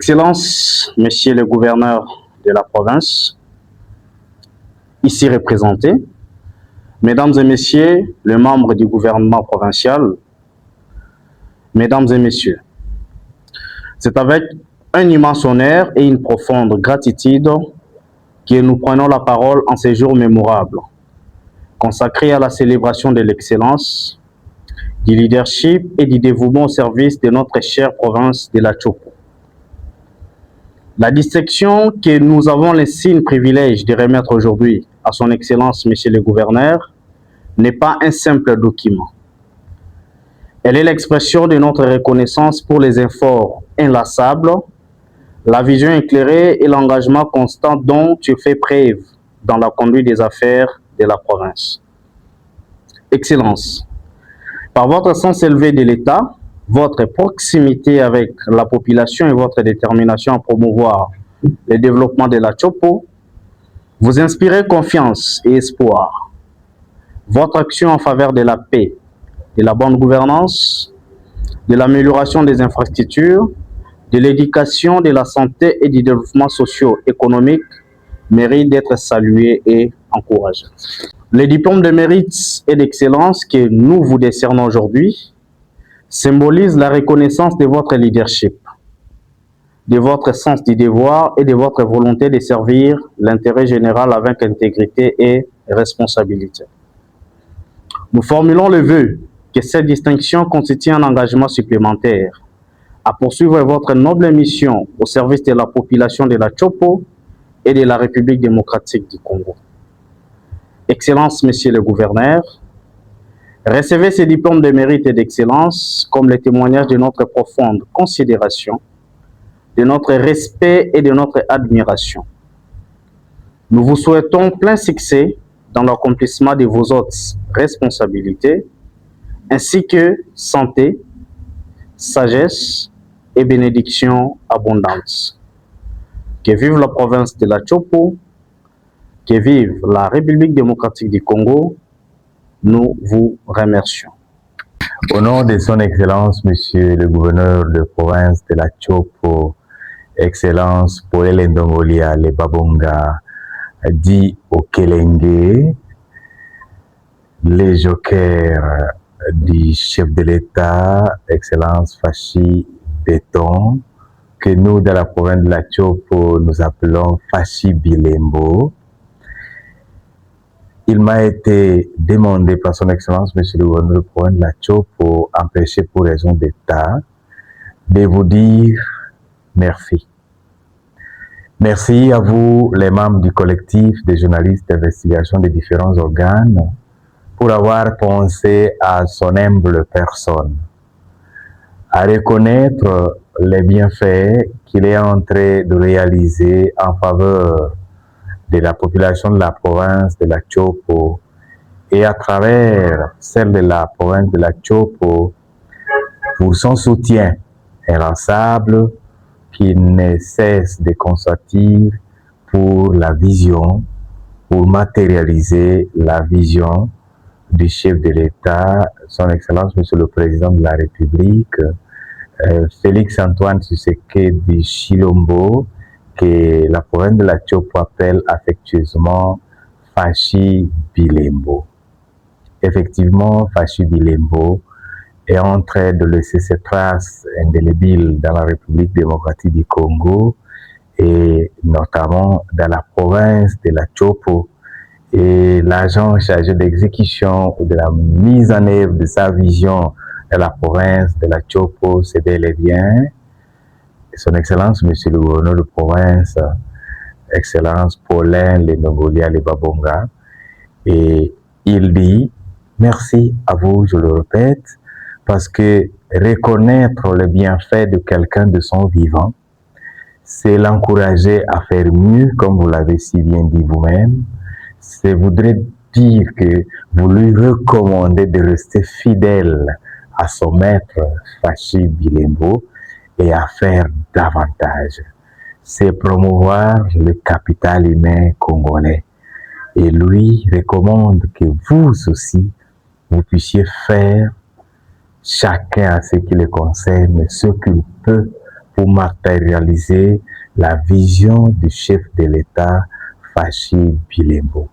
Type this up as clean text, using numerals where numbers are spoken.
Excellences, Messieurs les gouverneurs de la province, ici représentés, Mesdames et Messieurs les membres du gouvernement provincial, Mesdames et Messieurs, c'est avec un immense honneur et une profonde gratitude que nous prenons la parole en ces jours mémorables, consacrés à la célébration de l'excellence, du leadership et du dévouement au service de notre chère province de la Tchopo. La distinction que nous avons l'insigne privilège de remettre aujourd'hui à son Excellence, Monsieur le Gouverneur, n'est pas un simple document. Elle est l'expression de notre reconnaissance pour les efforts inlassables, la vision éclairée et l'engagement constant dont tu fais preuve dans la conduite des affaires de la province. Excellence, par votre sens élevé de l'État, votre proximité avec la population et votre détermination à promouvoir le développement de la Tchopo, vous inspirez confiance et espoir. Votre action en faveur de la paix, de la bonne gouvernance, de l'amélioration des infrastructures, de l'éducation, de la santé et du développement socio-économique mérite d'être saluée et encouragée. Les diplômes de mérite et d'excellence que nous vous décernons aujourd'hui symbolisent la reconnaissance de votre leadership, de votre sens du devoir et de votre volonté de servir l'intérêt général avec intégrité et responsabilité. Nous formulons le vœu que cette distinction constitue un engagement supplémentaire à poursuivre votre noble mission au service de la population de la Tchopo et de la République démocratique du Congo. Excellences, Messieurs le Gouverneur, recevez ces diplômes de mérite et d'excellence comme le témoignage de notre profonde considération, de notre respect et de notre admiration. Nous vous souhaitons plein succès dans l'accomplissement de vos autres responsabilités, ainsi que santé, sagesse et bénédiction abondante. Que vive la province de la Tchopo, que vive la République démocratique du Congo, nous vous remercions. Au nom de son Excellence, Monsieur le gouverneur de province de la Tchopo, Excellence Poel Ndongolia Le Babonga, dit au Kelenge, les jokers du chef de l'État, Excellence Fachi Béton, que nous, dans la province de la Tchopo, nous appelons Fachi Bilembo. Il m'a été demandé par son Excellence, Monsieur le gouverneur de province de la Tchopo, empêché pour raison d'État, de vous dire merci. Merci à vous, les membres du collectif des journalistes d'investigation des différents organes, pour avoir pensé à son humble personne, à reconnaître les bienfaits qu'il est en train de réaliser en faveur de la population de la province de la Tchopo et à travers celle de la province de la Tchopo pour son soutien inlassable qui ne cesse de consentir pour la vision, pour matérialiser la vision du chef de l'État, son Excellence Monsieur le Président de la République, Félix Antoine Tshisekedi Tshilombo, que la province de la Tchopo appelle affectueusement Fachi Bilembo. Effectivement, Fachi Bilembo est en train de laisser ses traces indélébiles dans la République démocratique du Congo et notamment dans la province de la Tchopo. Et l'agent chargé d'exécution ou de la mise en œuvre de sa vision dans la province de la Tchopo, c'est bel et bien son Excellence, Monsieur le gouverneur de province, Excellence Paulin Ndongolia Le Babonga. Et il dit merci à vous, je le répète, parce que reconnaître le bienfait de quelqu'un de son vivant, c'est l'encourager à faire mieux, comme vous l'avez si bien dit vous-même. Ça voudrait dire que vous lui recommandez de rester fidèle à son maître, Fachi Bilembo, et à faire davantage. C'est promouvoir le capital humain congolais. Et lui recommande que vous aussi, vous puissiez faire chacun à ce qui le concerne ce qu'il peut pour matérialiser la vision du chef de l'État, Fachi Bilembo.